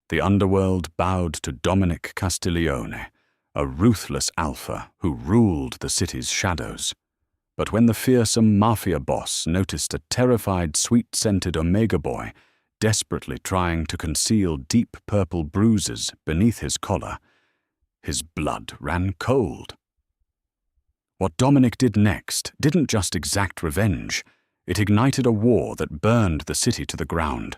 The underworld bowed to Dominic Castiglione, a ruthless alpha who ruled the city's shadows. But when the fearsome Mafia boss noticed a terrified, sweet-scented Omega boy desperately trying to conceal deep purple bruises beneath his collar, his blood ran cold. What Dominic did next didn't just exact revenge, it ignited a war that burned the city to the ground.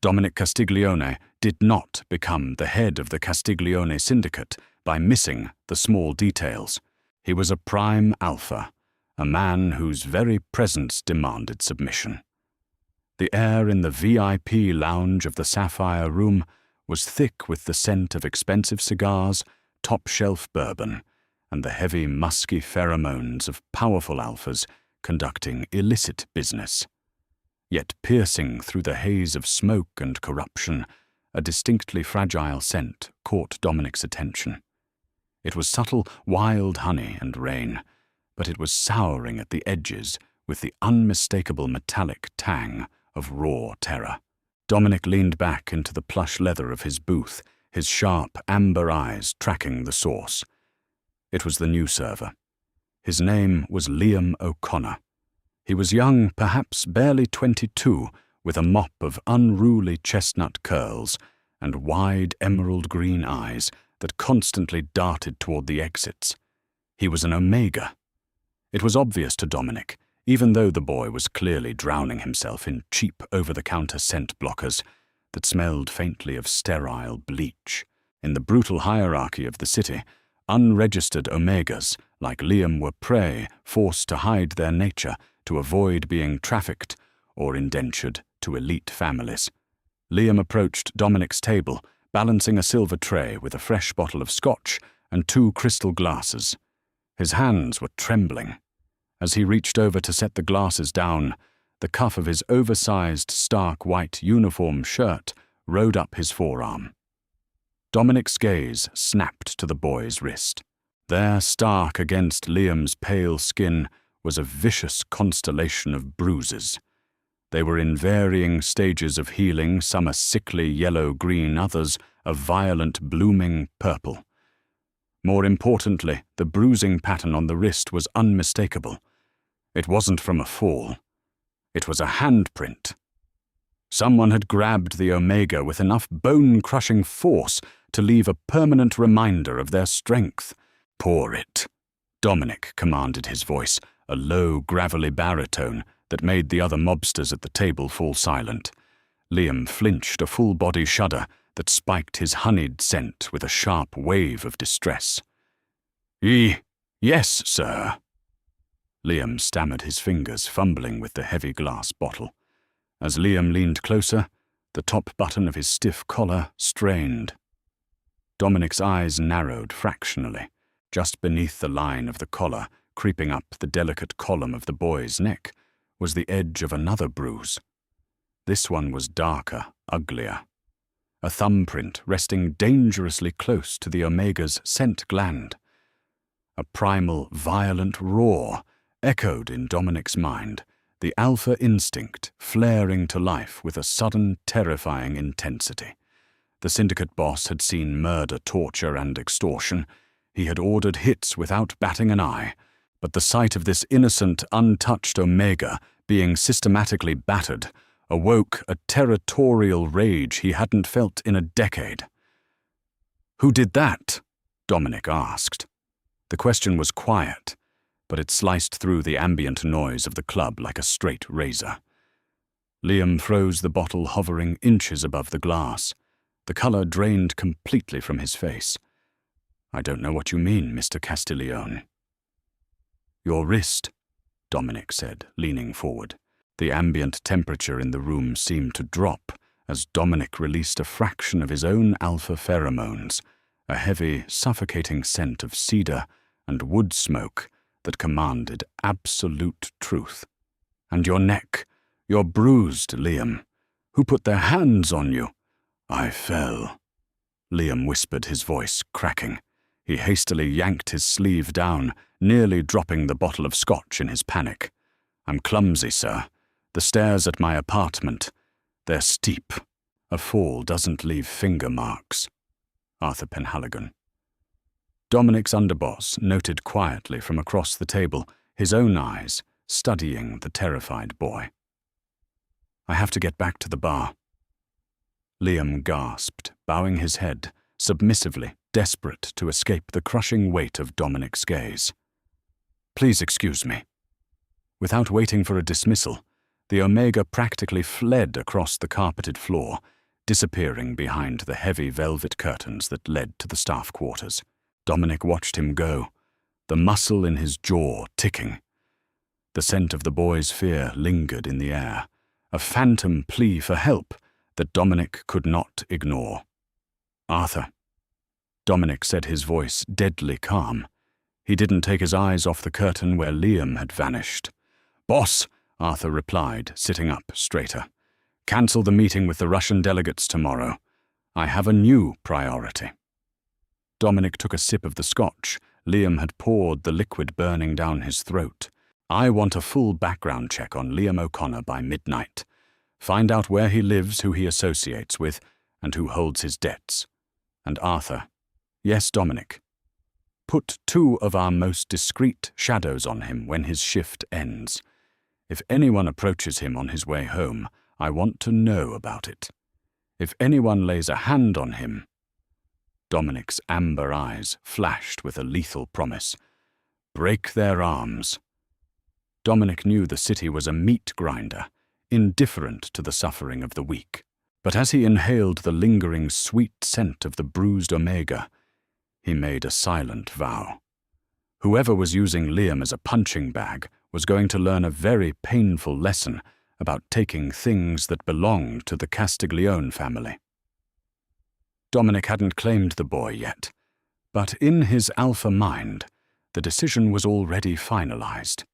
Dominic Castiglione did not become the head of the Castiglione syndicate by missing the small details. He was a prime alpha, a man whose very presence demanded submission. The air in the VIP lounge of the Sapphire Room was thick with the scent of expensive cigars, top-shelf bourbon, and the heavy, musky pheromones of powerful alphas conducting illicit business. Yet piercing through the haze of smoke and corruption, a distinctly fragile scent caught Dominic's attention. It was subtle, wild honey and rain, but it was souring at the edges with the unmistakable metallic tang of raw terror. Dominic leaned back into the plush leather of his booth, his sharp amber eyes tracking the source. It was the new server. His name was Liam O'Connor. He was young, perhaps barely 22, with a mop of unruly chestnut curls and wide emerald green eyes that constantly darted toward the exits. He was an Omega. It was obvious to Dominic, even though the boy was clearly drowning himself in cheap over-the-counter scent blockers that smelled faintly of sterile bleach. In the brutal hierarchy of the city, unregistered Omegas like Liam were prey forced to hide their nature to avoid being trafficked or indentured to elite families. Liam approached Dominic's table, balancing a silver tray with a fresh bottle of scotch and 2 crystal glasses. His hands were trembling. As he reached over to set the glasses down, the cuff of his oversized, stark white uniform shirt rode up his forearm. Dominic's gaze snapped to the boy's wrist. There, stark against Liam's pale skin, was a vicious constellation of bruises. They were in varying stages of healing, some a sickly yellow-green, others a violent, blooming purple. More importantly, the bruising pattern on the wrist was unmistakable. It wasn't from a fall. It was a handprint. Someone had grabbed the Omega with enough bone-crushing force to leave a permanent reminder of their strength. "Pour it," Dominic commanded his voice, a low, gravelly baritone that made the other mobsters at the table fall silent. Liam flinched, a full-body shudder that spiked his honeyed scent with a sharp wave of distress. Yes, sir." Liam stammered, his fingers fumbling with the heavy glass bottle. As Liam leaned closer, the top button of his stiff collar strained. Dominic's eyes narrowed fractionally. Just beneath the line of the collar, creeping up the delicate column of the boy's neck, was the edge of another bruise. This one was darker, uglier. A thumbprint resting dangerously close to the Omega's scent gland. A primal, violent roar echoed in Dominic's mind, the alpha instinct flaring to life with a sudden, terrifying intensity. The syndicate boss had seen murder, torture, and extortion. He had ordered hits without batting an eye, but the sight of this innocent, untouched Omega being systematically battered awoke a territorial rage he hadn't felt in a decade. "Who did that?" Dominic asked. The question was quiet, but it sliced through the ambient noise of the club like a straight razor. Liam froze the bottle, hovering inches above the glass. The color drained completely from his face. "I don't know what you mean, Mr. Castiglione." "Your wrist," Dominic said, leaning forward. The ambient temperature in the room seemed to drop as Dominic released a fraction of his own alpha pheromones, a heavy, suffocating scent of cedar and wood smoke that commanded absolute truth. "And your neck. You're bruised, Liam. Who put their hands on you?" "I fell," Liam whispered, his voice cracking. He hastily yanked his sleeve down, nearly dropping the bottle of scotch in his panic. "I'm clumsy, sir. The stairs at my apartment, they're steep. A fall doesn't leave finger marks. Arthur Penhaligon. Dominic's underboss noted quietly from across the table, his own eyes studying the terrified boy. I have to get back to the bar. Liam gasped, bowing his head, submissively, desperate to escape the crushing weight of Dominic's gaze. Please excuse me. Without waiting for a dismissal, the Omega practically fled across the carpeted floor, disappearing behind the heavy velvet curtains that led to the staff quarters. Dominic watched him go, the muscle in his jaw ticking. The scent of the boy's fear lingered in the air, a phantom plea for help that Dominic could not ignore. Arthur. Dominic said, his voice deadly calm. He didn't take his eyes off the curtain where Liam had vanished. Boss, Arthur replied, sitting up straighter. Cancel the meeting with the Russian delegates tomorrow. I have a new priority. Dominic took a sip of the scotch. Liam had poured the liquid burning down his throat. I want a full background check on Liam O'Connor by midnight. Find out where he lives, who he associates with, and who holds his debts. And Arthur. Yes, Dominic. Put 2 of our most discreet shadows on him when his shift ends. If anyone approaches him on his way home, I want to know about it. If anyone lays a hand on him... Dominic's amber eyes flashed with a lethal promise. Break their arms. Dominic knew the city was a meat grinder, indifferent to the suffering of the weak. But as he inhaled the lingering sweet scent of the bruised Omega, he made a silent vow. Whoever was using Liam as a punching bag was going to learn a very painful lesson about taking things that belonged to the Castiglione family. Dominic hadn't claimed the boy yet, but in his alpha mind, the decision was already finalized.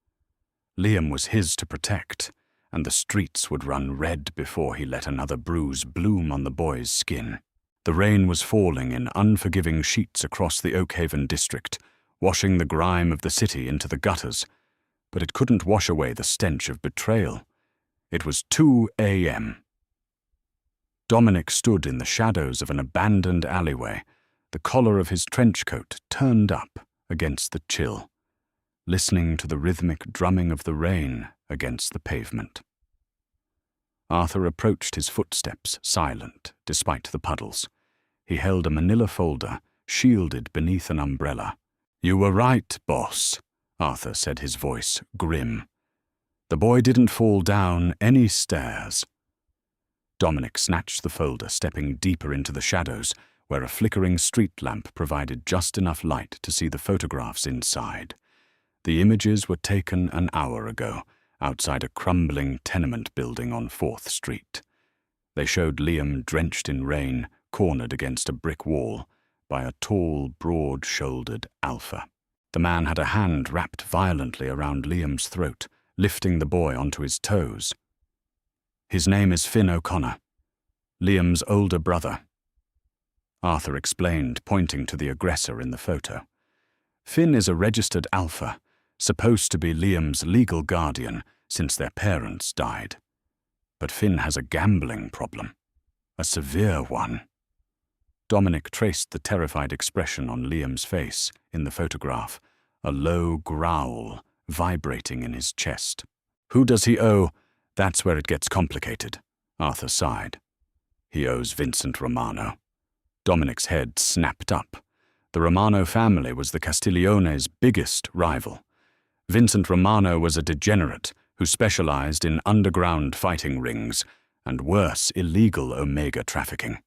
Liam was his to protect, and the streets would run red before he let another bruise bloom on the boy's skin. The rain was falling in unforgiving sheets across the Oakhaven district, washing the grime of the city into the gutters, but it couldn't wash away the stench of betrayal. It was 2 a.m. Dominic stood in the shadows of an abandoned alleyway, the collar of his trench coat turned up against the chill, listening to the rhythmic drumming of the rain against the pavement. Arthur approached his footsteps, silent, despite the puddles. He held a manila folder, shielded beneath an umbrella. You were right, boss, Arthur said, his voice grim. The boy didn't fall down any stairs. Dominic snatched the folder, stepping deeper into the shadows, where a flickering street lamp provided just enough light to see the photographs inside. The images were taken an hour ago, outside a crumbling tenement building on 4th Street. They showed Liam drenched in rain, cornered against a brick wall by a tall, broad-shouldered alpha. The man had a hand wrapped violently around Liam's throat, lifting the boy onto his toes. His name is Finn O'Connor, Liam's older brother. Arthur explained, pointing to the aggressor in the photo. Finn is a registered alpha, supposed to be Liam's legal guardian since their parents died. But Finn has a gambling problem, a severe one. Dominic traced the terrified expression on Liam's face in the photograph, a low growl vibrating in his chest. Who does he owe? That's where it gets complicated, Arthur sighed. He owes Vincent Romano. Dominic's head snapped up. The Romano family was the Castiglione's biggest rival. Vincent Romano was a degenerate who specialized in underground fighting rings and worse, illegal Omega trafficking.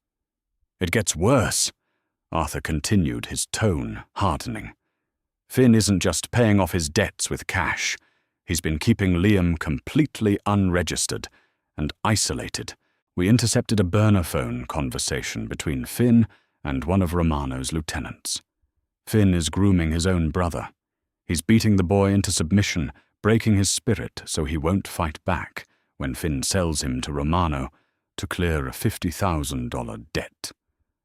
It gets worse, Arthur continued, his tone hardening. Finn isn't just paying off his debts with cash. He's been keeping Liam completely unregistered and isolated. We intercepted a burner phone conversation between Finn and one of Romano's lieutenants. Finn is grooming his own brother. He's beating the boy into submission, breaking his spirit so he won't fight back when Finn sells him to Romano to clear a $50,000 debt.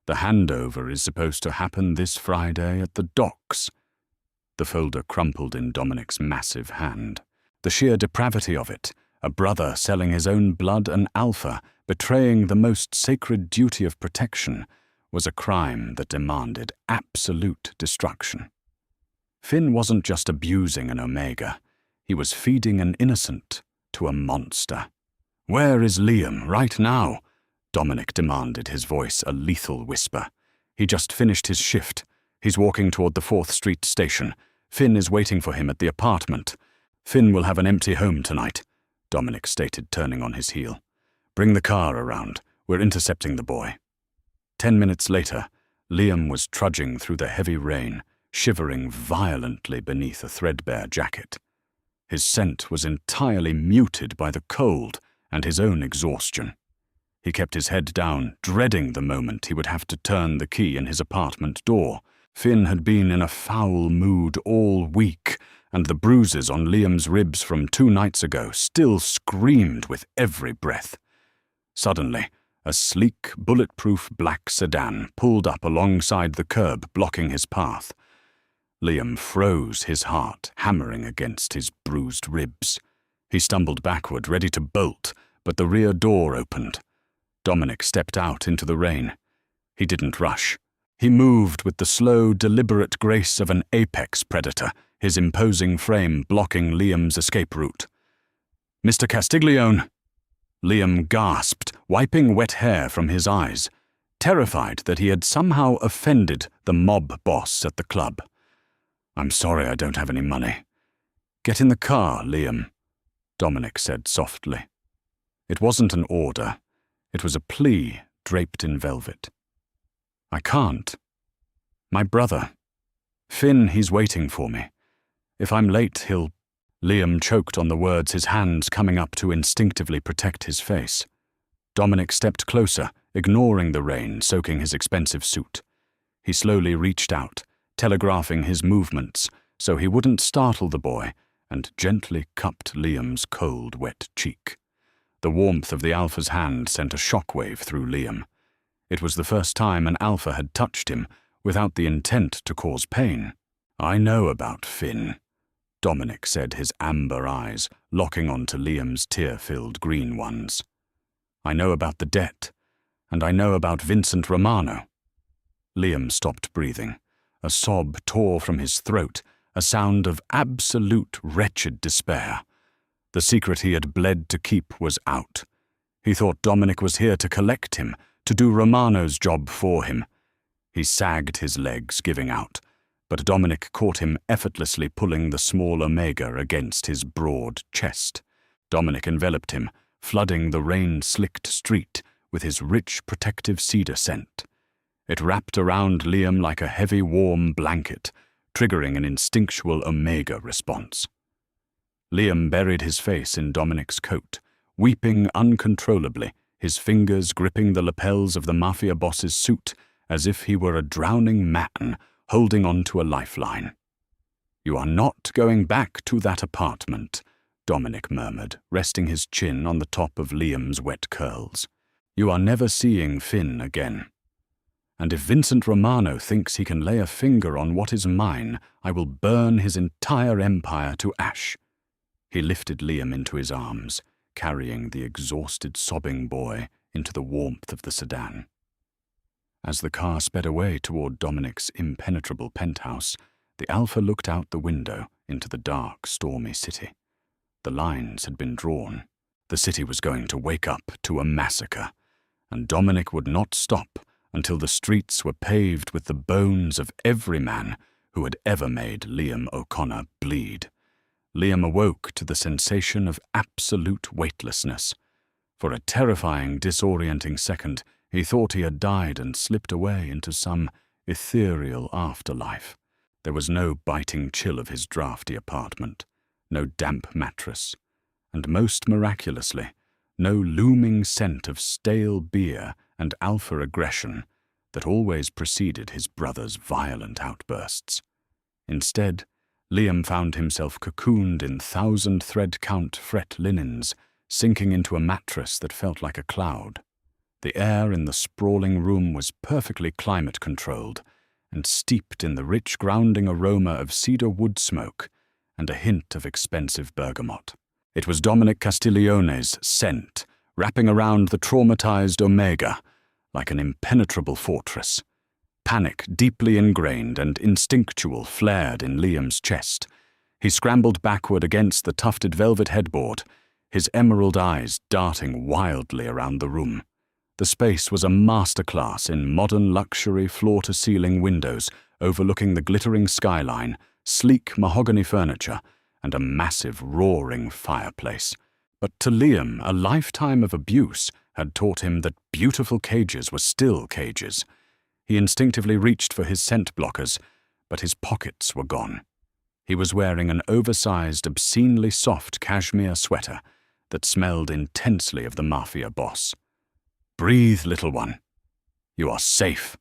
The handover is supposed to happen this Friday at the docks. The folder crumpled in Dominic's massive hand. The sheer depravity of it, A brother selling his own blood and alpha, betraying the most sacred duty of protection, was a crime that demanded absolute destruction. Finn wasn't just abusing an Omega. He was feeding an innocent to a monster. "Where is Liam right now?" Dominic demanded, his voice a lethal whisper. "He just finished his shift. He's walking toward the 4th Street station. Finn is waiting for him at the apartment. Finn will have an empty home tonight," Dominic stated, turning on his heel. "Bring the car around. We're intercepting the boy." 10 minutes later, Liam was trudging through the heavy rain, shivering violently beneath a threadbare jacket. His scent was entirely muted by the cold and his own exhaustion. He kept his head down, dreading the moment he would have to turn the key in his apartment door. Finn had been in a foul mood all week, and the bruises on Liam's ribs from 2 nights ago still screamed with every breath. Suddenly, a sleek, bulletproof black sedan pulled up alongside the curb, blocking his path. Liam froze, his heart hammering against his bruised ribs. He stumbled backward, ready to bolt, but the rear door opened. Dominic stepped out into the rain. He didn't rush. He moved with the slow, deliberate grace of an apex predator, his imposing frame blocking Liam's escape route. "Mr. Castiglione!" Liam gasped, wiping wet hair from his eyes, terrified that he had somehow offended the mob boss at the club. "I'm sorry I don't have any money." "Get in the car, Liam," Dominic said softly. It wasn't an order. It was a plea draped in velvet. "I can't. My brother. Finn, he's waiting for me. If I'm late, he'll—" Liam choked on the words, his hands coming up to instinctively protect his face. Dominic stepped closer, ignoring the rain soaking his expensive suit. He slowly reached out, telegraphing his movements so he wouldn't startle the boy, and gently cupped Liam's cold, wet cheek. The warmth of the Alpha's hand sent a shockwave through Liam. It was the first time an Alpha had touched him without the intent to cause pain. "I know about Finn," Dominic said, his amber eyes locking onto Liam's tear-filled green ones. "I know about the debt, and I know about Vincent Romano." Liam stopped breathing. A sob tore from his throat, a sound of absolute wretched despair. The secret he had bled to keep was out. He thought Dominic was here to collect him, to do Romano's job for him. He sagged his legs, giving out, but Dominic caught him effortlessly pulling the small Omega against his broad chest. Dominic enveloped him, flooding the rain-slicked street with his rich protective cedar scent. It wrapped around Liam like a heavy, warm blanket, triggering an instinctual Omega response. Liam buried his face in Dominic's coat, weeping uncontrollably, his fingers gripping the lapels of the Mafia boss's suit as if he were a drowning man holding on to a lifeline. "You are not going back to that apartment," Dominic murmured, resting his chin on the top of Liam's wet curls. "You are never seeing Finn again. And if Vincent Romano thinks he can lay a finger on what is mine, I will burn his entire empire to ash." He lifted Liam into his arms, carrying the exhausted, sobbing boy into the warmth of the sedan. As the car sped away toward Dominic's impenetrable penthouse, the Alpha looked out the window into the dark, stormy city. The lines had been drawn. The city was going to wake up to a massacre, and Dominic would not stop until the streets were paved with the bones of every man who had ever made Liam O'Connor bleed. Liam awoke to the sensation of absolute weightlessness. For a terrifying, disorienting second, he thought he had died and slipped away into some ethereal afterlife. There was no biting chill of his drafty apartment, no damp mattress, and most miraculously, no looming scent of stale beer and alpha aggression that always preceded his brother's violent outbursts. Instead, Liam found himself cocooned in 1,000-thread-count fret linens, sinking into a mattress that felt like a cloud. The air in the sprawling room was perfectly climate-controlled and steeped in the rich, grounding aroma of cedar wood smoke and a hint of expensive bergamot. It was Dominic Castiglione's scent, wrapping around the traumatized Omega like an impenetrable fortress. Panic, deeply ingrained and instinctual, flared in Liam's chest. He scrambled backward against the tufted velvet headboard, his emerald eyes darting wildly around the room. The space was a masterclass in modern luxury floor-to-ceiling windows overlooking the glittering skyline, sleek mahogany furniture, and a massive, roaring fireplace. But to Liam, a lifetime of abuse had taught him that beautiful cages were still cages. He instinctively reached for his scent blockers, but his pockets were gone. He was wearing an oversized, obscenely soft cashmere sweater that smelled intensely of the Mafia boss. "Breathe, little one. You are safe."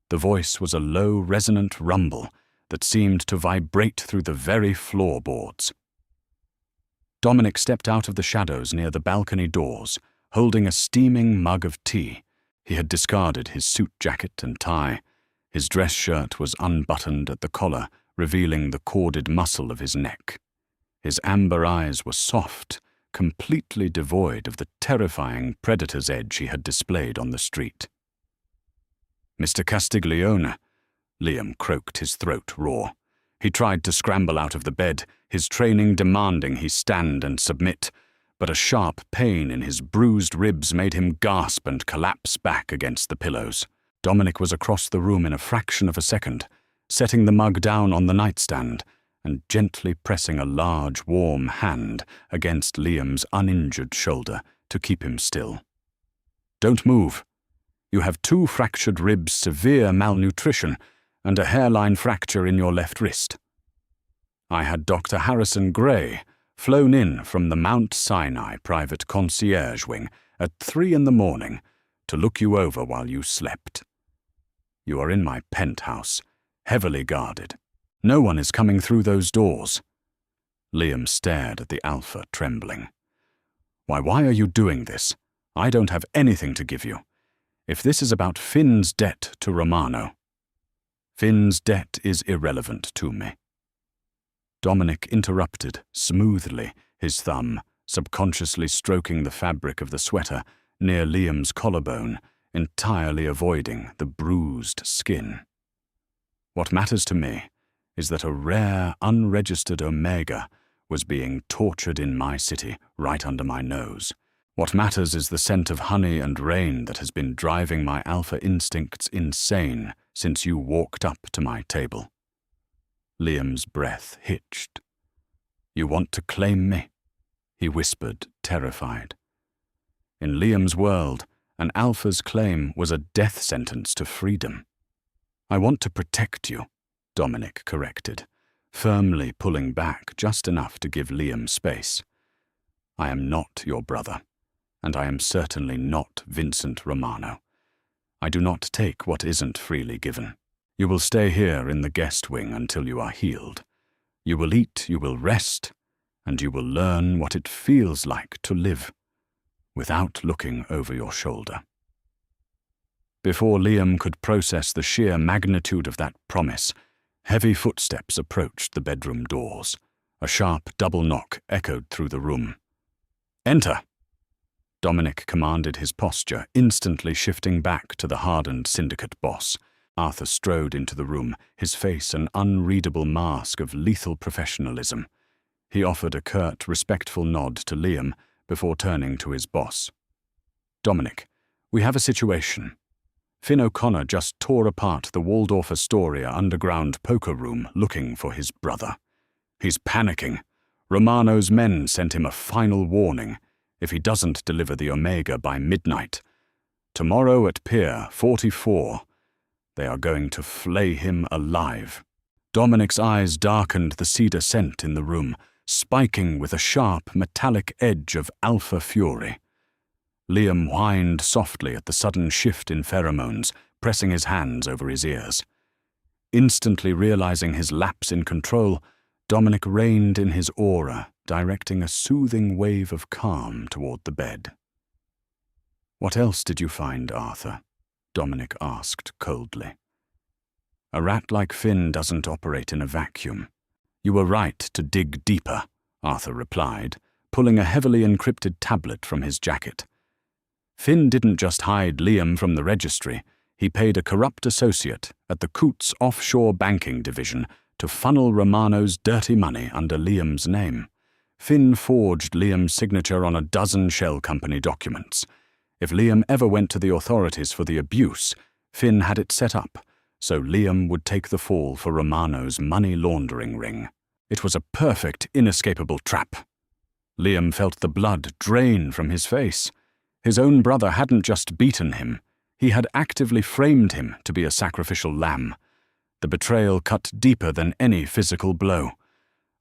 The voice was a low, resonant rumble that seemed to vibrate through the very floorboards. Dominic stepped out of the shadows near the balcony doors, holding a steaming mug of tea. He had discarded his suit jacket and tie. His dress shirt was unbuttoned at the collar, revealing the corded muscle of his neck. His amber eyes were soft, completely devoid of the terrifying predator's edge he had displayed on the street. "Mr. Castiglione," Liam croaked, his throat raw. He tried to scramble out of the bed, his training demanding he stand and submit, but a sharp pain in his bruised ribs made him gasp and collapse back against the pillows. Dominic was across the room in a fraction of a second, setting the mug down on the nightstand and gently pressing a large, warm hand against Liam's uninjured shoulder to keep him still. "Don't move. You have 2 fractured ribs, severe malnutrition, and a hairline fracture in your left wrist. I had Dr. Harrison Gray flown in from the Mount Sinai private concierge wing at 3 in the morning to look you over while you slept. You are in my penthouse, heavily guarded. No one is coming through those doors." Liam stared at the Alpha, trembling. Why are you doing this? I don't have anything to give you. If this is about Finn's debt to Romano." "Finn's debt is irrelevant to me." Dominic interrupted, smoothly, his thumb subconsciously stroking the fabric of the sweater near Liam's collarbone, entirely avoiding the bruised skin. "What matters to me is that a rare, unregistered Omega was being tortured in my city, right under my nose. What matters is the scent of honey and rain that has been driving my alpha instincts insane since you walked up to my table." Liam's breath hitched. "You want to claim me?" he whispered, terrified. In Liam's world, an alpha's claim was a death sentence to freedom. "I want to protect you," Dominic corrected, firmly pulling back just enough to give Liam space. "I am not your brother, and I am certainly not Vincent Romano. I do not take what isn't freely given. You will stay here in the guest wing until you are healed. You will eat, you will rest, and you will learn what it feels like to live, without looking over your shoulder." Before Liam could process the sheer magnitude of that promise, heavy footsteps approached the bedroom doors. A sharp double knock echoed through the room. "Enter!" Dominic commanded, his posture instantly shifting back to the hardened syndicate boss. Arthur strode into the room, his face an unreadable mask of lethal professionalism. He offered a curt, respectful nod to Liam before turning to his boss. "Dominic, we have a situation. Finn O'Connor just tore apart the Waldorf Astoria underground poker room looking for his brother. He's panicking. Romano's men sent him a final warning if he doesn't deliver the Omega by midnight. Tomorrow at Pier 44, they are going to flay him alive." Dominic's eyes darkened, the cedar scent in the room, spiking with a sharp, metallic edge of alpha fury. Liam whined softly at the sudden shift in pheromones, pressing his hands over his ears. Instantly realizing his lapse in control, Dominic reined in his aura, directing a soothing wave of calm toward the bed. "What else did you find, Arthur?" Dominic asked coldly. "A rat like Finn doesn't operate in a vacuum." "You were right to dig deeper," Arthur replied, pulling a heavily encrypted tablet from his jacket. Finn didn't just hide Liam from the registry, he paid a corrupt associate at the Coots offshore banking division to funnel Romano's dirty money under Liam's name. Finn forged Liam's signature on a dozen shell company documents. If Liam ever went to the authorities for the abuse, Finn had it set up, so Liam would take the fall for Romano's money laundering ring. It was a perfect, inescapable trap. Liam felt the blood drain from his face. His own brother hadn't just beaten him, he had actively framed him to be a sacrificial lamb. The betrayal cut deeper than any physical blow.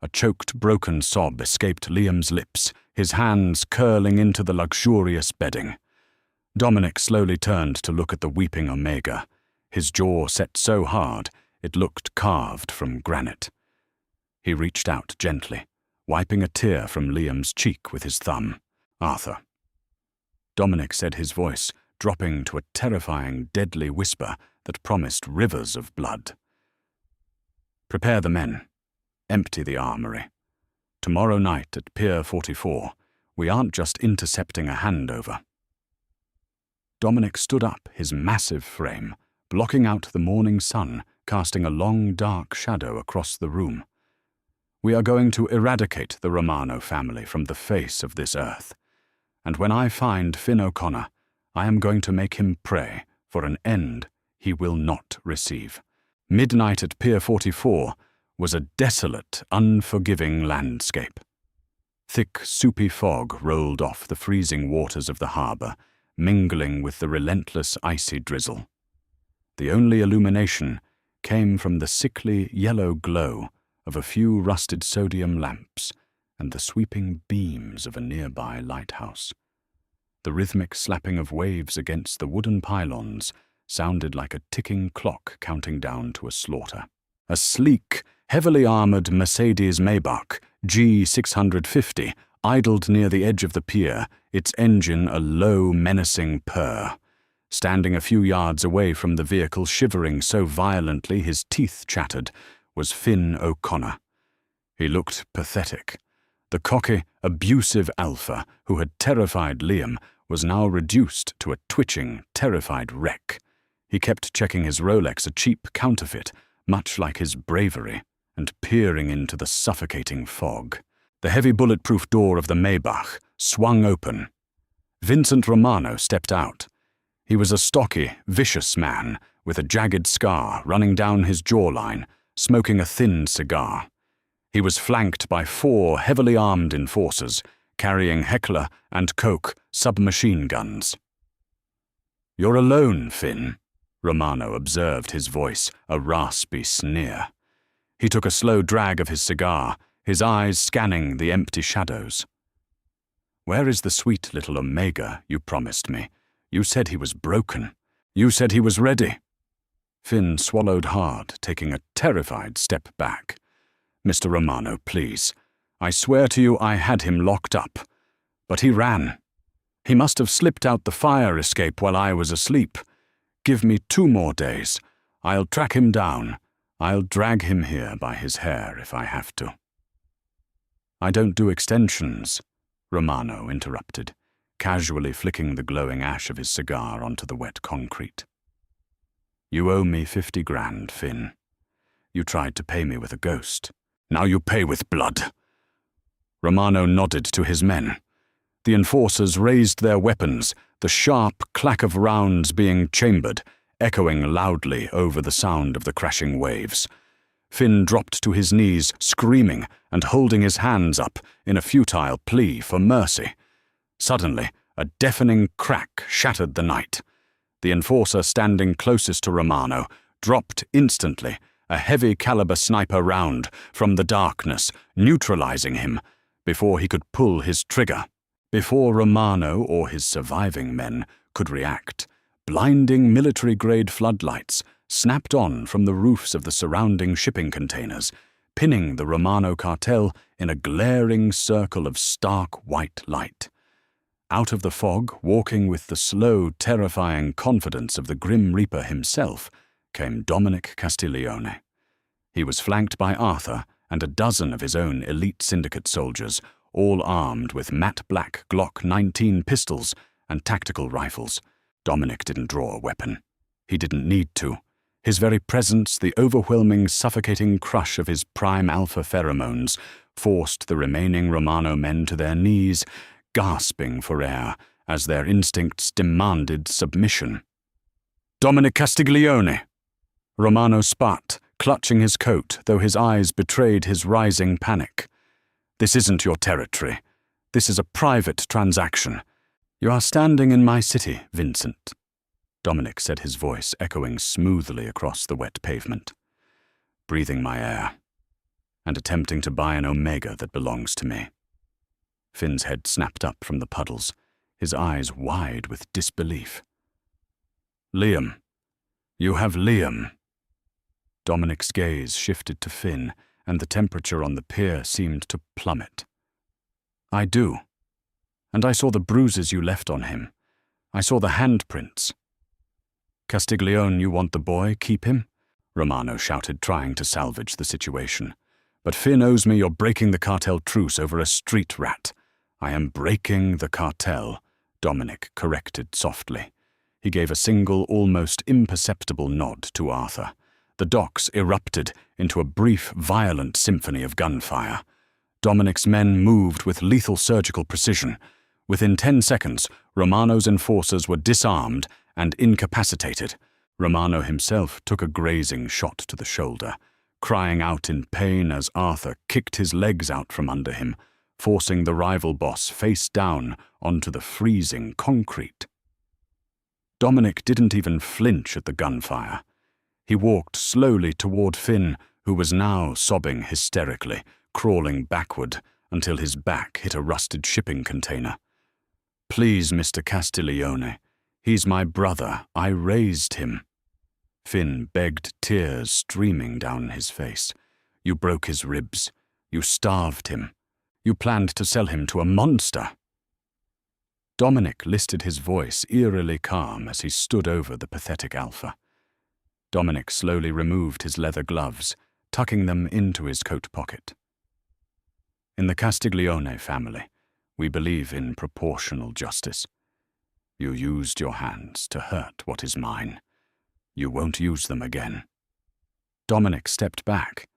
A choked, broken sob escaped Liam's lips, his hands curling into the luxurious bedding. Dominic slowly turned to look at the weeping Omega, his jaw set so hard it looked carved from granite. He reached out gently, wiping a tear from Liam's cheek with his thumb. "Arthur." Dominic said, his voice dropping to a terrifying, deadly whisper that promised rivers of blood. "Prepare the men. Empty the armory. Tomorrow night at Pier 44, we aren't just intercepting a handover." Dominic stood up, his massive frame blocking out the morning sun, casting a long, dark shadow across the room. "We are going to eradicate the Romano family from the face of this earth. And when I find Finn O'Connor, I am going to make him pray for an end he will not receive." Midnight at Pier 44 was a desolate, unforgiving landscape. Thick, soupy fog rolled off the freezing waters of the harbour, mingling with the relentless icy drizzle. The only illumination came from the sickly yellow glow of a few rusted sodium lamps and the sweeping beams of a nearby lighthouse. The rhythmic slapping of waves against the wooden pylons sounded like a ticking clock counting down to a slaughter. A sleek, heavily armoured Mercedes Maybach G650 idled near the edge of the pier, its engine a low, menacing purr. Standing a few yards away from the vehicle, shivering so violently his teeth chattered, was Finn O'Connor. He looked pathetic. The cocky, abusive alpha who had terrified Liam was now reduced to a twitching, terrified wreck. He kept checking his Rolex, a cheap counterfeit, much like his bravery, and peering into the suffocating fog. The heavy bulletproof door of the Maybach swung open. Vincent Romano stepped out. He was a stocky, vicious man with a jagged scar running down his jawline, smoking a thin cigar. He was flanked by 4 heavily armed enforcers, carrying Heckler and Koch submachine guns. "You're alone, Finn," Romano observed, his voice a raspy sneer. He took a slow drag of his cigar, his eyes scanning the empty shadows. "Where is the sweet little Omega you promised me? You said he was broken. You said he was ready." Finn swallowed hard, taking a terrified step back. "Mr. Romano, please. I swear to you I had him locked up. But he ran. He must have slipped out the fire escape while I was asleep. Give me 2 more days. I'll track him down. I'll drag him here by his hair if I have to." "I don't do extensions," Romano interrupted, casually flicking the glowing ash of his cigar onto the wet concrete. "You owe me 50 grand, Finn. You tried to pay me with a ghost. Now you pay with blood." Romano nodded to his men. The enforcers raised their weapons, the sharp clack of rounds being chambered, echoing loudly over the sound of the crashing waves. Finn dropped to his knees, screaming and holding his hands up in a futile plea for mercy. Suddenly, a deafening crack shattered the night. The enforcer standing closest to Romano dropped instantly, a heavy-caliber sniper round from the darkness, neutralizing him before he could pull his trigger. Before Romano or his surviving men could react, blinding military-grade floodlights snapped on from the roofs of the surrounding shipping containers, pinning the Romano cartel in a glaring circle of stark white light. Out of the fog, walking with the slow, terrifying confidence of the Grim Reaper himself, came Dominic Castiglione. He was flanked by Arthur and a dozen of his own elite syndicate soldiers, all armed with matte black Glock 19 pistols and tactical rifles. Dominic didn't draw a weapon. He didn't need to. His very presence, the overwhelming, suffocating crush of his prime alpha pheromones, forced the remaining Romano men to their knees, gasping for air as their instincts demanded submission. "Dominic Castiglione!" Romano spat, clutching his coat, though his eyes betrayed his rising panic. "This isn't your territory. This is a private transaction. You are standing in my city, Vincent," Dominic said, his voice echoing smoothly across the wet pavement. "Breathing my air, and attempting to buy an Omega that belongs to me." Finn's head snapped up from the puddles, his eyes wide with disbelief. "Liam. You have Liam." Dominic's gaze shifted to Finn, and the temperature on the pier seemed to plummet. "I do. And I saw the bruises you left on him. I saw the handprints." "Castiglione, you want the boy? Keep him?" Romano shouted, trying to salvage the situation. "But Finn owes me you're breaking the cartel truce over a street rat." "I am breaking the cartel," Dominic corrected softly. He gave a single, almost imperceptible nod to Arthur. The docks erupted into a brief, violent symphony of gunfire. Dominic's men moved with lethal surgical precision. Within 10 seconds, Romano's enforcers were disarmed and incapacitated. Romano himself took a grazing shot to the shoulder, crying out in pain as Arthur kicked his legs out from under him, forcing the rival boss face down onto the freezing concrete. Dominic didn't even flinch at the gunfire. He walked slowly toward Finn, who was now sobbing hysterically, crawling backward until his back hit a rusted shipping container. "Please, Mr. Castiglione. He's my brother. I raised him." Finn begged, tears streaming down his face. "You broke his ribs. You starved him. You planned to sell him to a monster." Dominic listed his voice eerily calm as he stood over the pathetic alpha. Dominic slowly removed his leather gloves, tucking them into his coat pocket. "In the Castiglione family, we believe in proportional justice. You used your hands to hurt what is mine. You won't use them again." Dominic stepped back.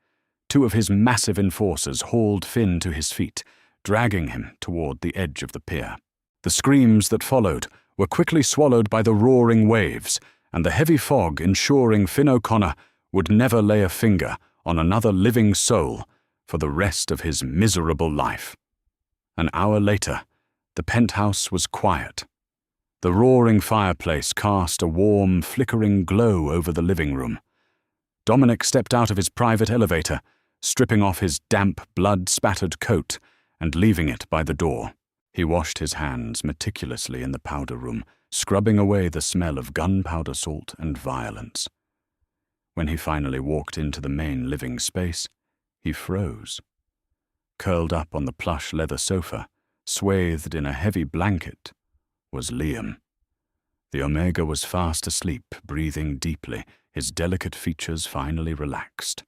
Two of his massive enforcers hauled Finn to his feet, dragging him toward the edge of the pier. The screams that followed were quickly swallowed by the roaring waves, and the heavy fog ensuring Finn O'Connor would never lay a finger on another living soul for the rest of his miserable life. An hour later, the penthouse was quiet. The roaring fireplace cast a warm, flickering glow over the living room. Dominic stepped out of his private elevator, stripping off his damp, blood-spattered coat and leaving it by the door. He washed his hands meticulously in the powder room, scrubbing away the smell of gunpowder salt and violence. When he finally walked into the main living space, he froze. Curled up on the plush leather sofa, swathed in a heavy blanket, was Liam. The Omega was fast asleep, breathing deeply, his delicate features finally relaxed.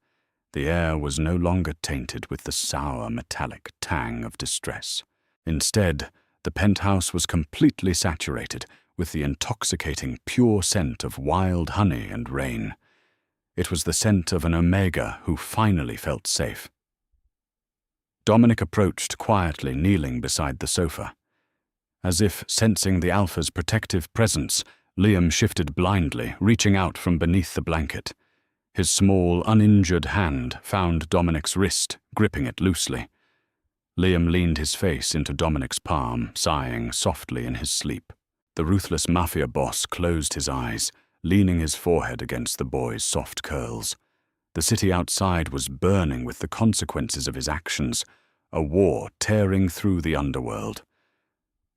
The air was no longer tainted with the sour, metallic tang of distress. Instead, the penthouse was completely saturated with the intoxicating, pure scent of wild honey and rain. It was the scent of an Omega who finally felt safe. Dominic approached quietly, kneeling beside the sofa. As if sensing the Alpha's protective presence, Liam shifted blindly, reaching out from beneath the blanket. His small, uninjured hand found Dominic's wrist, gripping it loosely. Liam leaned his face into Dominic's palm, sighing softly in his sleep. The ruthless Mafia boss closed his eyes, leaning his forehead against the boy's soft curls. The city outside was burning with the consequences of his actions, a war tearing through the underworld.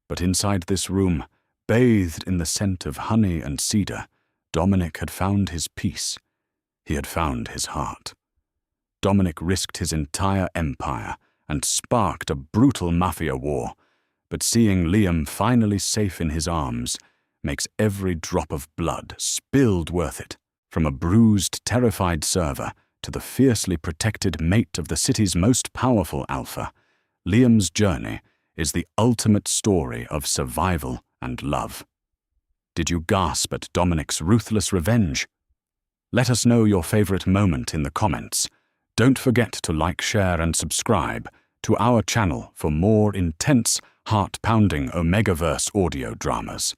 But inside this room, bathed in the scent of honey and cedar, Dominic had found his peace. He had found his heart. Dominic risked his entire empire and sparked a brutal Mafia war, but seeing Liam finally safe in his arms makes every drop of blood spilled worth it. From a bruised, terrified server to the fiercely protected mate of the city's most powerful alpha, Liam's journey is the ultimate story of survival and love. Did you gasp at Dominic's ruthless revenge? Let us know your favorite moment in the comments. Don't forget to like, share, and subscribe to our channel for more intense, heart-pounding Omegaverse audio dramas.